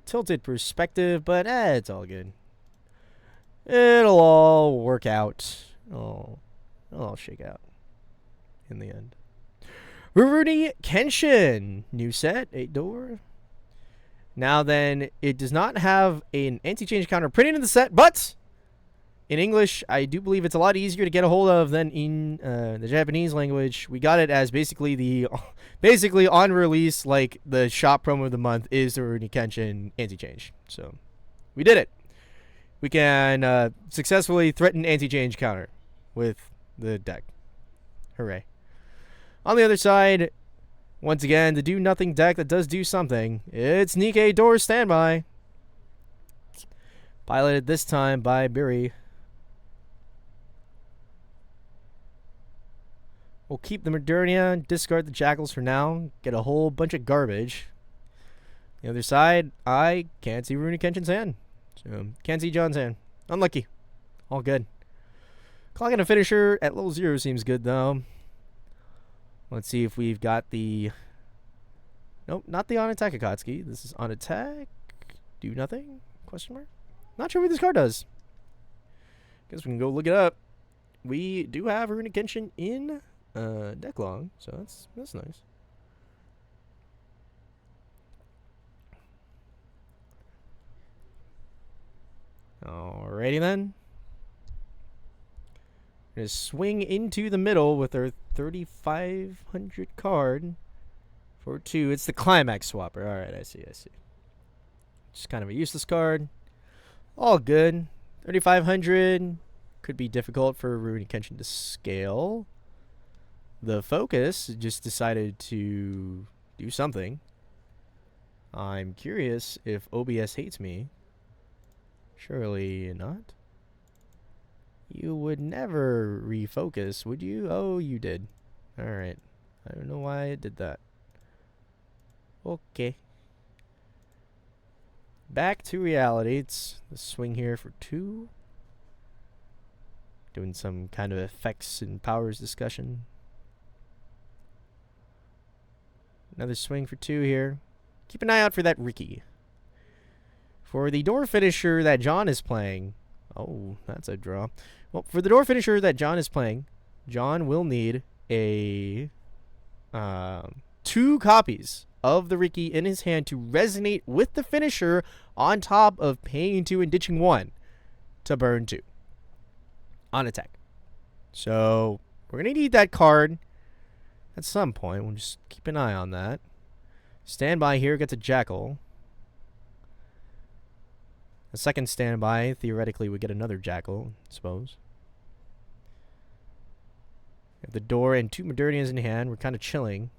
tilted perspective, but it's all good. It'll all work out. It'll all shake out in the end. Rurouni Kenshin. New set, 8-door. Now then, it does not have an anti-change counter printed in the set, but in English, I do believe it's a lot easier to get a hold of than in the Japanese language. We got it as basically on release, like the shop promo of the month is the Rurouni Kenshin anti-change. So we did it. We can successfully threaten anti-change counter with the deck. Hooray. On the other side, once again, the do-nothing deck that does do something. It's Nikkei Door Standby. Piloted this time by Biri. We'll keep the Modernia and discard the Jackals for now. Get a whole bunch of garbage. The other side, I can't see Rurouni Kenshin's hand. So, can't see John's hand. Unlucky. All good. Clocking a finisher at level 0 seems good, though. Let's see if we've got the... Nope, not the on attack Akatsuki. This is on attack. Do nothing? Question mark? Not sure what this card does. Guess we can go look it up. We do have Rurouni Kenshin in deck log, so that's nice. Alrighty then. We're gonna swing into the middle with our 3,500 card for 2. It's the Climax Swapper. Alright, I see. Just kind of a useless card. All good. 3,500 could be difficult for Rurouni Kenshin to scale. The Focus just decided to do something. I'm curious if OBS hates me. Surely not. You would never refocus, would you? Oh, you did. Alright. I don't know why it did that. Okay. Back to reality. It's the swing here for 2. Doing some kind of effects and powers discussion. Another swing for 2 here. Keep an eye out for that Ricky. For the door finisher that John is playing... Oh, that's a draw. Well, for the door finisher that John is playing, John will need a 2 copies of the Ricky in his hand to resonate with the finisher on top of paying 2 and ditching 1 to burn 2 on attack. So, we're going to need that card at some point. We'll just keep an eye on that. Standby here gets a Jackal. A second standby, theoretically, we get another Jackal, I suppose. We have the door and 2 Modernias in hand. We're kind of chilling.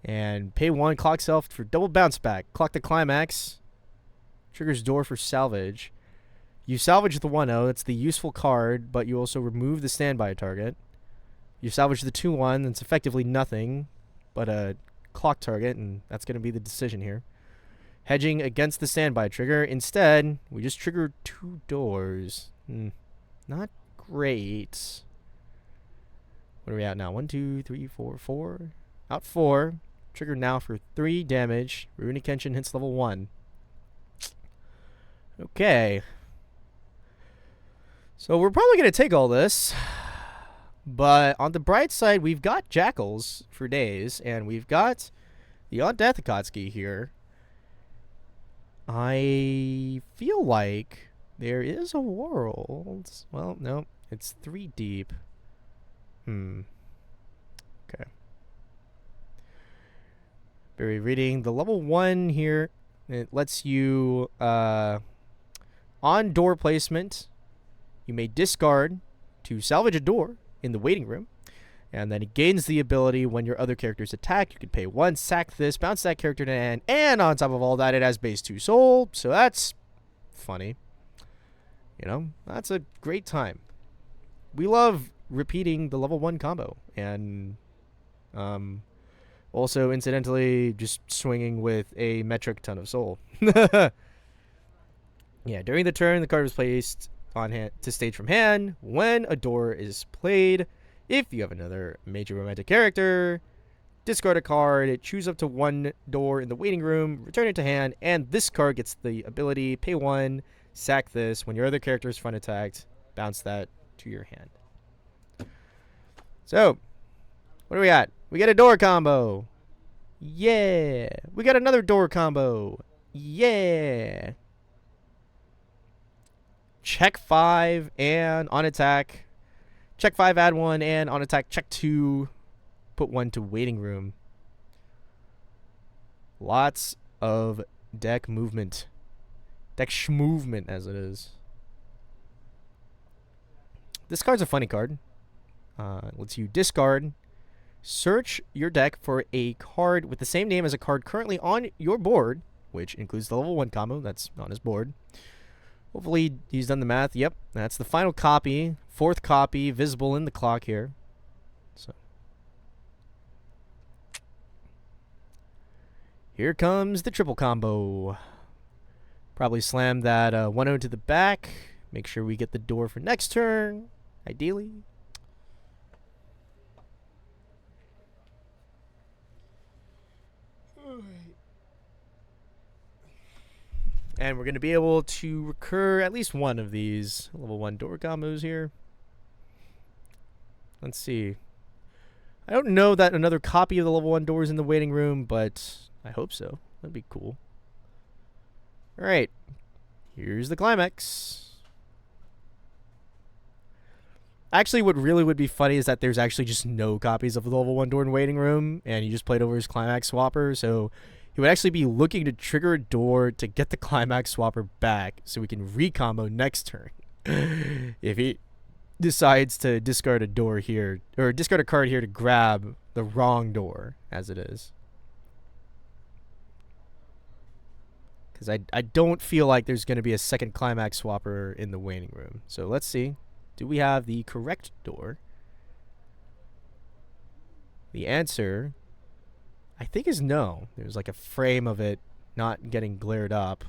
And pay 1, clock self for double bounce back. Clock the Climax. Triggers door for salvage. You salvage the 1-0, that's the useful card, but you also remove the standby target. You salvage the 2-1, that's effectively nothing, but a clock target, and that's going to be the decision here. Hedging against the standby trigger. Instead, we just trigger 2 doors. Not great. What are we at now? 1, 2, 3, 4, 4. Out 4. Trigger now for 3 damage. Rurouni Kenshin hits level 1. Okay. So we're probably going to take all this. But on the bright side, we've got Jackals for days, and we've got the On Death Akatsuki here. I feel like there is a world. Well, no, it's 3 deep. Okay. Very reading. The level 1 here, it lets you, on door placement, you may discard to salvage a door in the waiting room, and then it gains the ability when your other characters attack. You can pay 1, sack this, bounce that character to hand, and on top of all that, it has base 2 soul, so that's funny. You know, that's a great time. We love repeating the level 1 combo, and also, incidentally, just swinging with a metric ton of soul. Yeah, during the turn, the card was placed on hand to stage from hand. When a door is played, If you have another major romantic character, discard a card, choose up to one door in the waiting room, return it to hand, and this card gets the ability, pay 1, sack this. When your other character is front attacked, bounce that to your hand. So, what do we got? We got a door combo. Yeah. We got another door combo. Yeah. Check 5 and on attack. Check 5, add 1, and on attack, check 2. Put 1 to waiting room. Lots of deck movement. Deck schmovement, as it is. This card's a funny card. Lets you discard. Search your deck for a card with the same name as a card currently on your board, which includes the level 1 combo that's on his board. Hopefully he's done the math. Yep, that's the final copy. 4th copy visible in the clock here. So here comes the triple combo. Probably slam that 1-0 to the back. Make sure we get the door for next turn, ideally. And we're going to be able to recur at least one of these level 1 door combos here. Let's see. I don't know that another copy of the level 1 door is in the waiting room, but I hope so. That'd be cool. Alright. Here's the climax. Actually, what really would be funny is that there's actually just no copies of the level 1 door in waiting room, and he just played over his climax swapper, so he would actually be looking to trigger a door to get the climax swapper back so we can recombo next turn. If he decides to discard a door here, or discard a card here to grab the wrong door, as it is. Because I don't feel like there's going to be a second climax swapper in the waiting room. So let's see. Do we have the correct door? The answer, I think, is no. There's like a frame of it not getting glared up.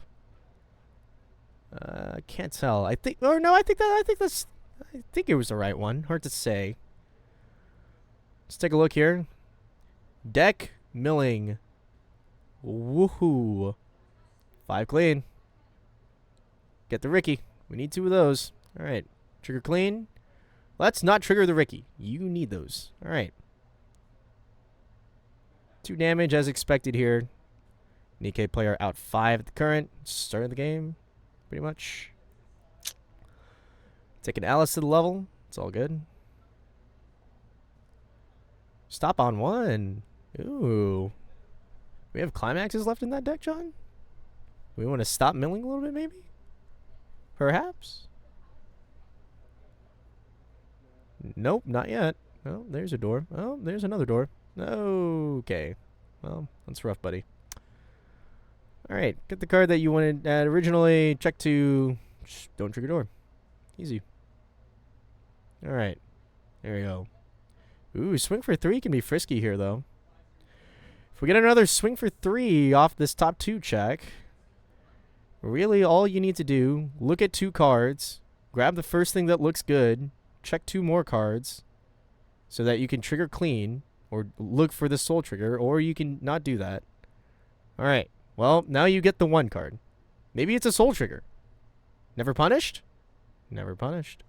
I can't tell. I think, or no, I think it was the right one. Hard to say. Let's take a look here. Deck milling. Woohoo. 5 clean. Get the Ricky. We need 2 of those. All right. Trigger clean. Let's not trigger the Ricky. You need those. All right. 2 damage as expected here. Nikkei player out 5 at the current. Start of the game, pretty much. Taking Alice to the level. It's all good. Stop on 1. Ooh. We have climaxes left in that deck, John? We want to stop milling a little bit, maybe? Perhaps? Nope, not yet. Oh, there's a door. Oh, there's another door. Okay. Well, that's rough, buddy. Alright, get the card that you wanted originally. Check 2. Don't trigger door. Easy. Alright. There we go. Ooh, swing for 3 can be frisky here, though. If we get another swing for 3 off this top 2 check, really all you need to do, look at 2 cards, grab the first thing that looks good, check 2 more cards, so that you can trigger clean, or look for the soul trigger, or you can not do that. Alright, well, now you get the 1 card. Maybe it's a soul trigger. Never punished? Never punished.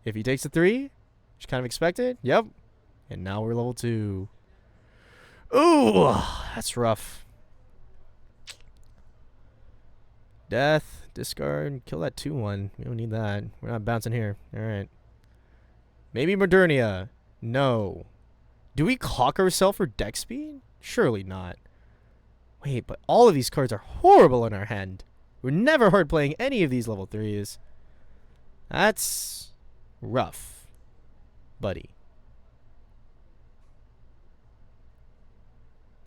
If he takes a 3, which kind of expected, yep. And now we're level 2. Ooh, that's rough. Death, discard, kill that 2-1. We don't need that. We're not bouncing here. Alright. Maybe Modernia. No. Do we clock ourselves for deck speed? Surely not. Wait, but all of these cards are horrible in our hand. We're never hard playing any of these level 3s. That's rough, buddy.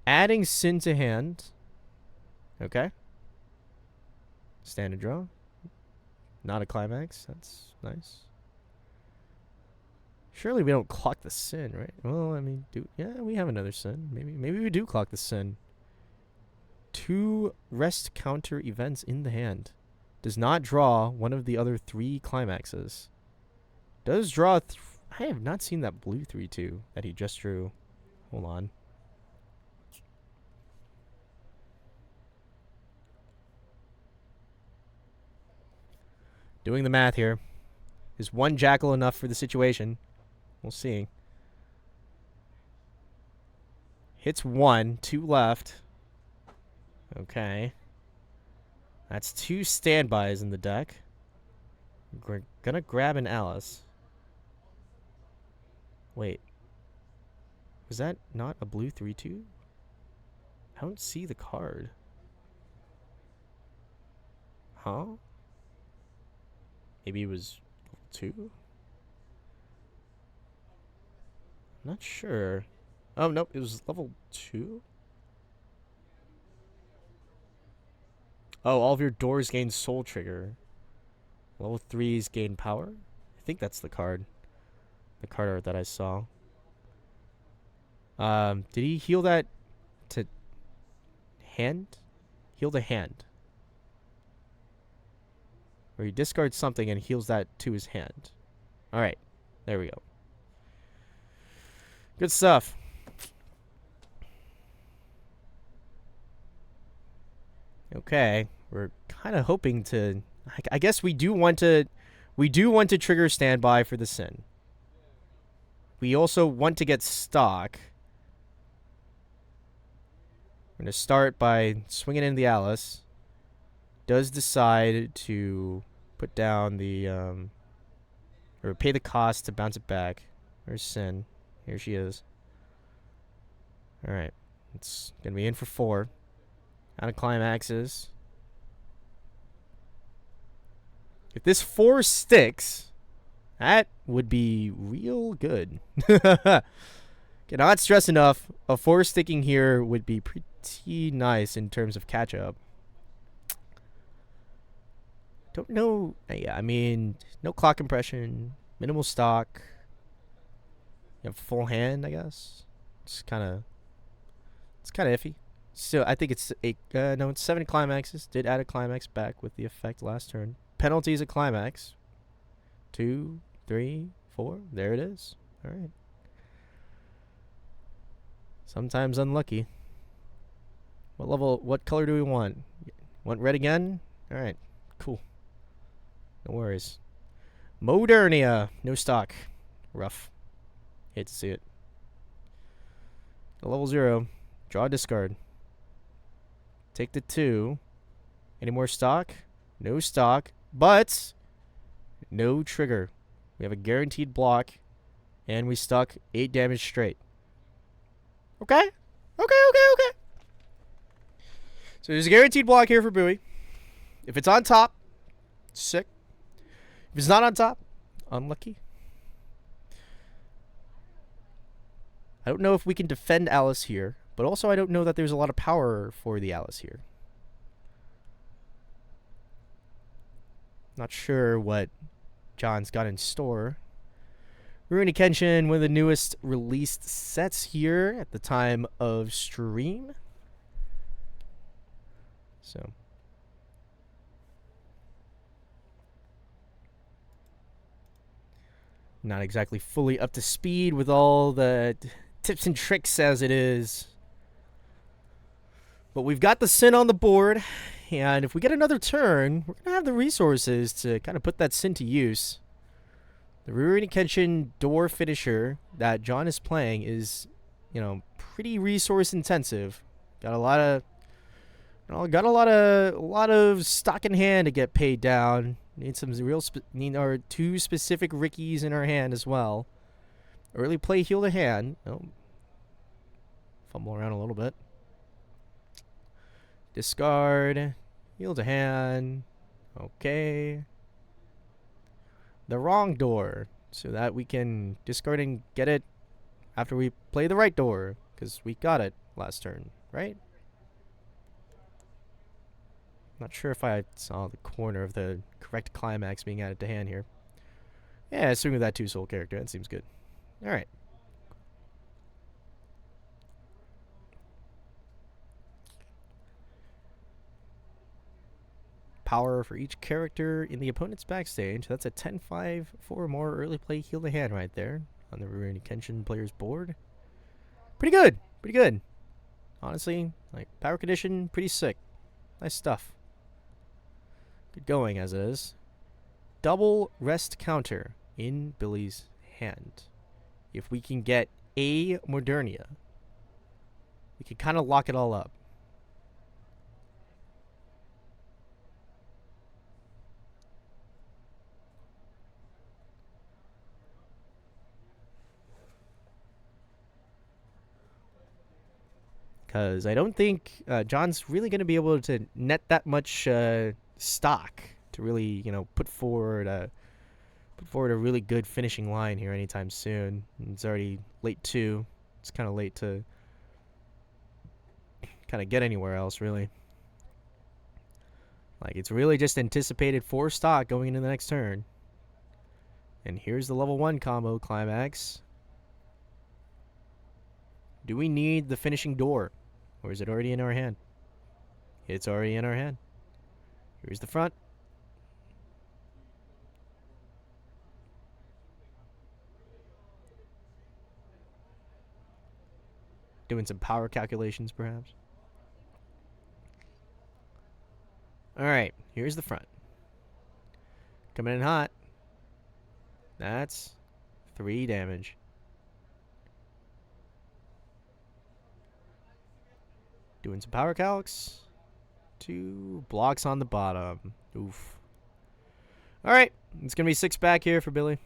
Adding Sin to hand. Okay. Standard draw. Not a climax. That's nice. Surely we don't clock the Sin, right? Well, I mean, yeah, we have another Sin. Maybe we do clock the Sin. 2 rest counter events in the hand. Does not draw one of the other 3 climaxes. Does draw I have not seen that blue 3-2 that he just drew. Hold on. Doing the math here. Is one jackal enough for the situation? We'll see. Hits 1, 2 left. Okay. That's 2 standbys in the deck. We're gonna grab an Alice. Wait. Was that not a blue 3-2? I don't see the card. Huh? Maybe it was level 2? Not sure. Oh, nope. It was level 2? Oh, all of your doors gain soul trigger. Level 3s gain power? I think that's the card. The card art that I saw. Did he heal that to hand? Heal the hand. Or he discards something and heals that to his hand. Alright. There we go. Good stuff. Okay. We're kind of hoping to... I guess we do want to... We do want to trigger standby for the Sin. We also want to get stock. We're going to start by swinging in the Alice. Does decide to put down the... or pay the cost to bounce it back. Where's Sin? Here she is. Alright. It's going to be in for 4. Out of climaxes. If this 4 sticks, that would be real good. Cannot stress enough, a 4 sticking here would be pretty nice in terms of catch-up. Don't know. Yeah, I mean, no clock compression, minimal stock. You have full hand, I guess. It's kind of iffy. So I think it's 8. No, it's 7 climaxes. Did add a climax back with the effect last turn. Penalties at climax. 2, 3, 4. There it is. All right. Sometimes unlucky. What level? What color do we want? Want red again? All right. Cool. No worries. Modernia. No stock. Rough. Hate to see it. Level 0. Draw, discard. Take the 2. Any more stock? No stock. But no trigger. We have a guaranteed block. And we stuck 8 damage straight. Okay. Okay. So there's a guaranteed block here for Bowie. If it's on top, sick. If it's not on top, unlucky. I don't know if we can defend Alice here, but also I don't know that there's a lot of power for the Alice here. Not sure what John's got in store. Rurouni Kenshin, one of the newest released sets here at the time of stream. So... not exactly fully up to speed with all the tips and tricks as it is. But we've got the Sin on the board, and if we get another turn, we're going to have the resources to kind of put that Sin to use. The Rurouni Kenshin door finisher that John is playing is, you know, pretty resource intensive. Got a lot of stock in hand to get paid down. Need some need our 2 specific Rickies in our hand as well. Early play, heal the hand. Oh. Fumble around a little bit. Discard. Heal to hand. Okay. The wrong door. So that we can discard and get it after we play the right door. Because we got it last turn, right? Not sure if I saw the corner of the correct climax being added to hand here. Yeah, swing with that 2-soul character. That seems good. Alright. power for each character in the opponent's backstage. That's a 10-5 for more early play heal the hand right there on the Rurouni Kenshin player's board. Pretty good. Pretty good. Honestly, like, power condition, pretty sick. Nice stuff. Good going as it is. Double rest counter in Billy's hand. If we can get a Modernia, we can kind of lock it all up. Because I don't think John's really going to be able to net that much stock to really, put forward a really good finishing line here anytime soon. It's already late 2. It's kind of late to kind of get anywhere else, really. Like, it's really just anticipated 4 stock going into the next turn. And here's the level 1 combo climax. Do we need the finishing door? Or is it already in our hand? It's already in our hand. Here's the front. Doing some power calculations, perhaps. Alright, here's the front. Coming in hot. That's 3 damage. Doing some power calcs. 2 blocks on the bottom. Oof. Alright, it's going to be 6 back here for Billy.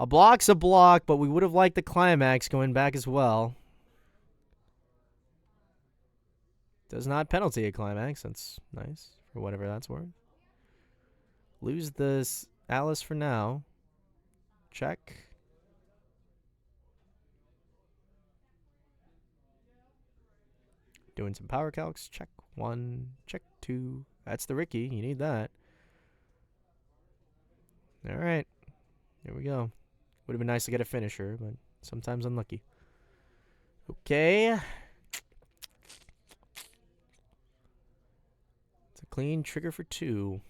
A block's a block, but we would have liked the climax going back as well. Does not penalty a climax. That's nice for whatever that's worth. Lose this Alice for now. Check. Doing some power calcs. Check 1. Check 2. That's the Ricky. You need that. Alright. There we go. Would have been nice to get a finisher, but sometimes unlucky. Okay. It's a clean trigger for 2.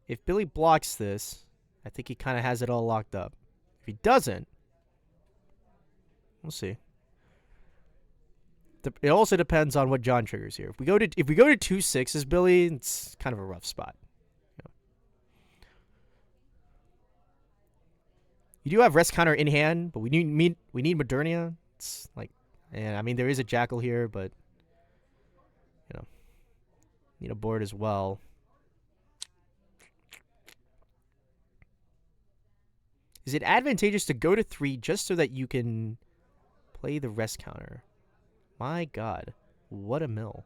If Billy blocks this, I think he kind of has it all locked up. If he doesn't, we'll see. It also depends on what John triggers here. If we go to 2 6s, Billy, it's kind of a rough spot. You do have rest counter in hand, but we need Modernia. It's like, and I mean there is a Jackal here, but need a board as well. Is it advantageous to go to 3 just so that you can play the rest counter? My God, what a mill.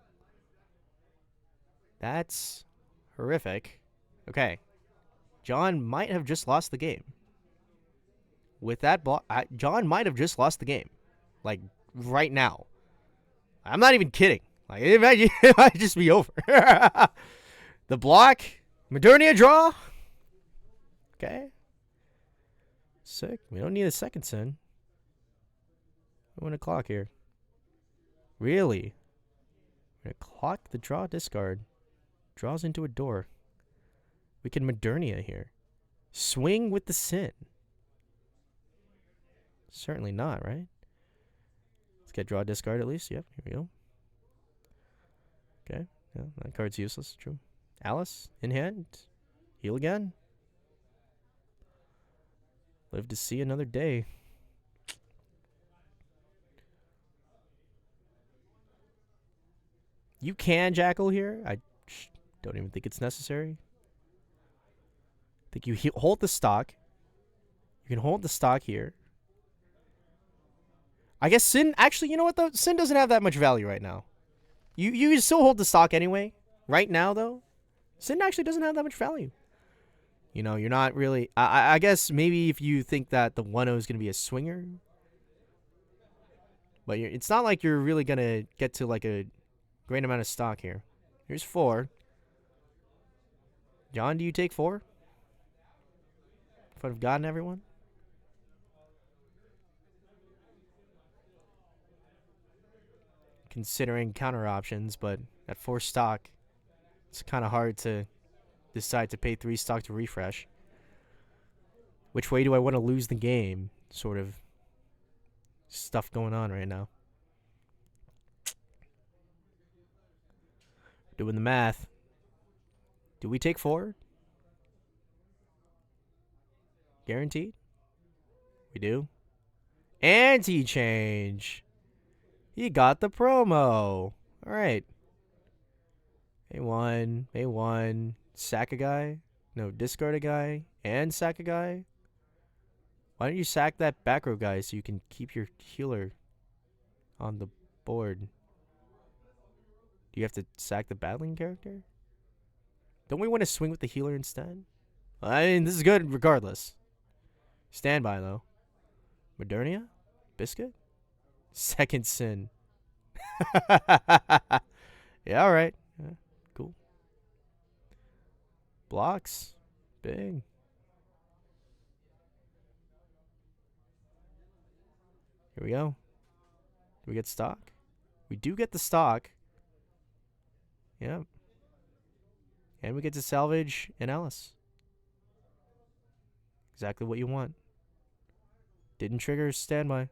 That's horrific. Okay, John might have just lost the game. With that block, John might have just lost the game. Like, right now. I'm not even kidding. Like, it might just be over. The block. Modernia draw. Okay. Sick. We don't need a second sin. I want a clock here. Really? We're going to clock the draw discard. Draws into a door. We can Modernia here. Swing with the sin. Certainly not, right? Let's get draw discard at least. Yep, here we go. Okay, yeah, that card's useless. True. Alice in hand. Heal again. Live to see another day. You can Jackal here. I don't even think it's necessary. I think you hold the stock. You can hold the stock here. I guess Sin, actually, you know what, though? Sin doesn't have that much value right now. You still hold the stock anyway. Right now, though, Sin actually doesn't have that much value. You're not really... I guess maybe if you think that the 1-0 is going to be a swinger. But it's not like you're really going to get to, like, a great amount of stock here. Here's 4. John, do you take 4? In front of God and everyone? considering counter options, but at 4 stock, it's kind of hard to decide to pay 3 stock to refresh. Which way do I want to lose the game? Sort of stuff going on right now. Doing the math. Do we take 4? Guaranteed? We do. Anti-change. He got the promo. Alright. A1. Sack a guy. No, discard a guy. And sack a guy. Why don't you sack that back row guy so you can keep your healer on the board? Do you have to sack the battling character? Don't we want to swing with the healer instead? I mean, this is good regardless. Standby, though. Modernia? Biscuit? Second Sin. Yeah, alright. Yeah, cool. Blocks. Big. Here we go. Do we get stock? We do get the stock. Yep. And we get to salvage an Alice. Exactly what you want. Didn't trigger standby.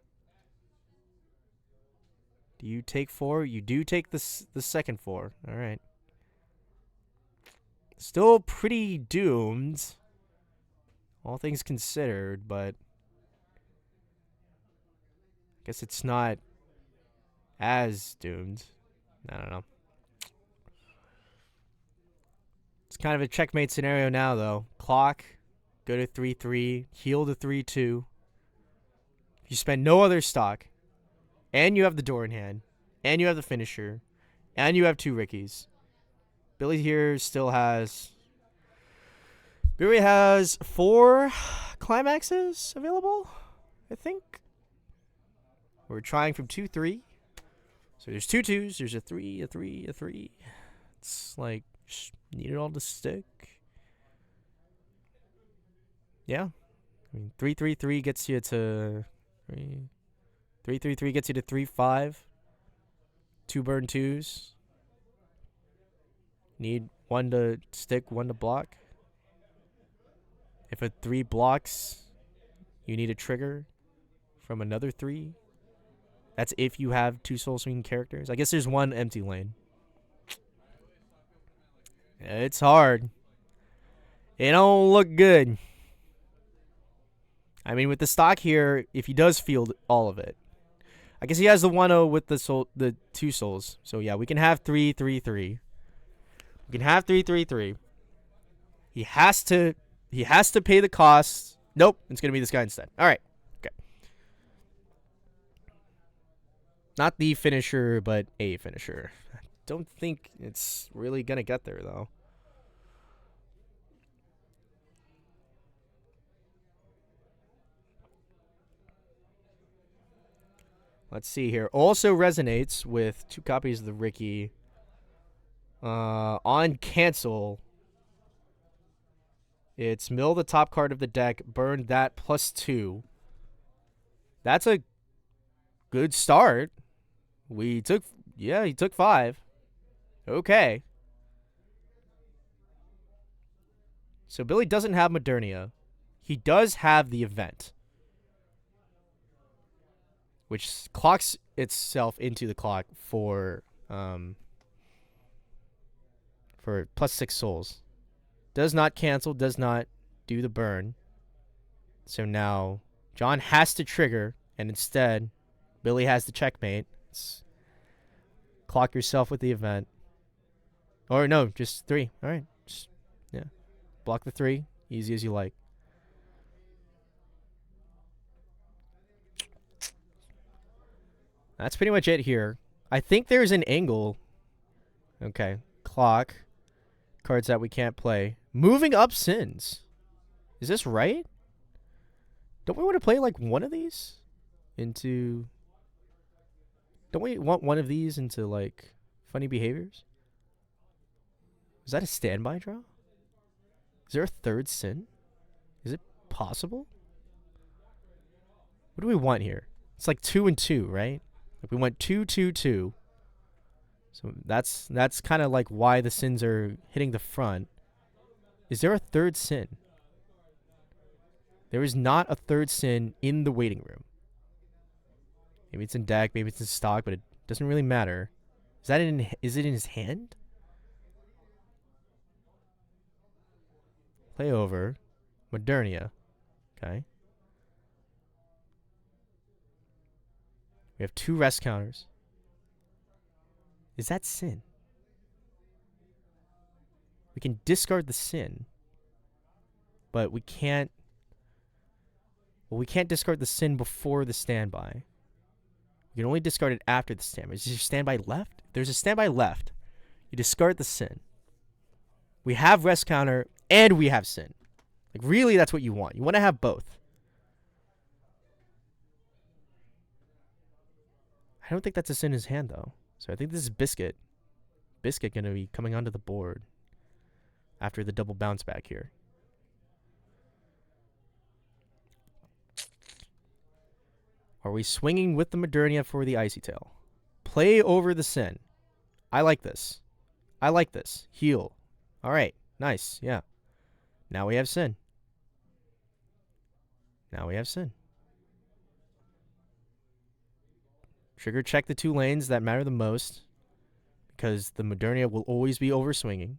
Do you take 4? You do take the second 4. Alright. Still pretty doomed. All things considered, but I guess it's not as doomed. I don't know. It's kind of a checkmate scenario now, though. Clock, go to 3-3, heal to 3-2. You spend no other stock, and you have the door in hand, and you have the finisher, and you have 2 Rickies. Billy here still has... Billy has 4 climaxes available, I think. We're trying from 2-3. So there's 2 2s, there's a 3, a 3, a 3. It's like, just need it all to stick. Yeah. I mean, 3-3-3 gets you to... 3-3-3 gets you to 3-5. 2 burn 2s. Need 1 to stick, 1 to block. If a 3 blocks, you need a trigger from another 3. That's if you have 2 soul swinging characters. I guess there's 1 empty lane. It's hard. It don't look good. I mean, with the stock here, if he does field all of it, I guess he has the 1-0 with the 2 souls. So yeah, we can have 3-3-3. We can have 3-3-3. He has to pay the cost. Nope, it's gonna be this guy instead. All right. Okay. Not the finisher, but a finisher. I don't think it's really gonna get there though. Let's see here. Also resonates with 2 copies of the Ricky. On cancel, it's mill the top card of the deck, burn that +2. That's a good start. He took 5. Okay. So Billy doesn't have Modernia. He does have the event, which clocks itself into the clock for +6 souls. Does not cancel, does not do the burn. So now John has to trigger, and instead Billy has the checkmate. Clock yourself with the event. Or no, just 3. All right. Yeah. Block the 3. Easy as you like. That's pretty much it here. I think there's an angle. Okay. Clock. Cards that we can't play. Moving up sins. Is this right? Don't we want to play like one of these into... Don't we want one of these into like funny behaviors? Is that a standby draw? Is there a 3rd sin? Is it possible? What do we want here? It's like 2 and 2, right? Like we want 2, 2, 2. So that's kind of like why the Sins are hitting the front. Is there a third Sin? There is not a third Sin in the waiting room. Maybe it's in deck, maybe it's in stock, but it doesn't really matter. Is it in his hand? Play over. Modernia. Okay. We have 2 rest counters. Is that Sin? We can discard the Sin. But we can't... Well, we can't discard the Sin before the standby. You can only discard it after the standby. Is your standby left? If there's a standby left, you discard the Sin. We have rest counter and we have Sin. Like, really, that's what you want. You want to have both. I don't think that's a Sin in his hand, though. So I think this is Biscuit. Biscuit going to be coming onto the board after the double bounce back here. Are we swinging with the Modernia for the Icy Tail? Play over the Sin. I like this. I like this. Heal. All right. Nice. Yeah. Now we have Sin. Now we have Sin. Trigger check the 2 lanes that matter the most, because the Modernia will always be over swinging.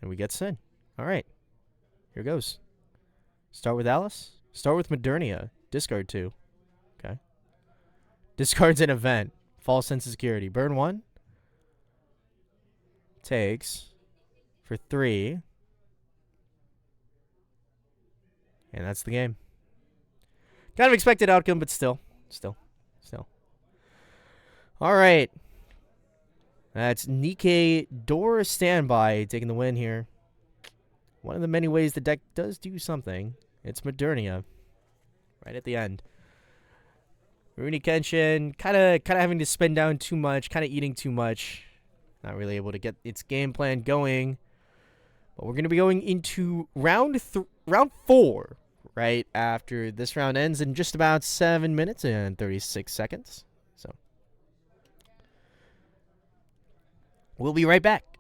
And we get Sin. All right. Here goes. Start with Alice. Start with Modernia. Discard 2. Okay. Discards an event. False sense of security. Burn 1. Takes. For 3. And that's the game. Kind of expected outcome, but still. All right. That's Nikkei Door Standby taking the win here. One of the many ways the deck does do something. It's Modernia. Right at the end. Rurouni Kenshin kind of having to spend down too much, kind of eating too much. Not really able to get its game plan going. But we're going to be going into round 4 right after this round ends in just about 7 minutes and 36 seconds. So we'll be right back.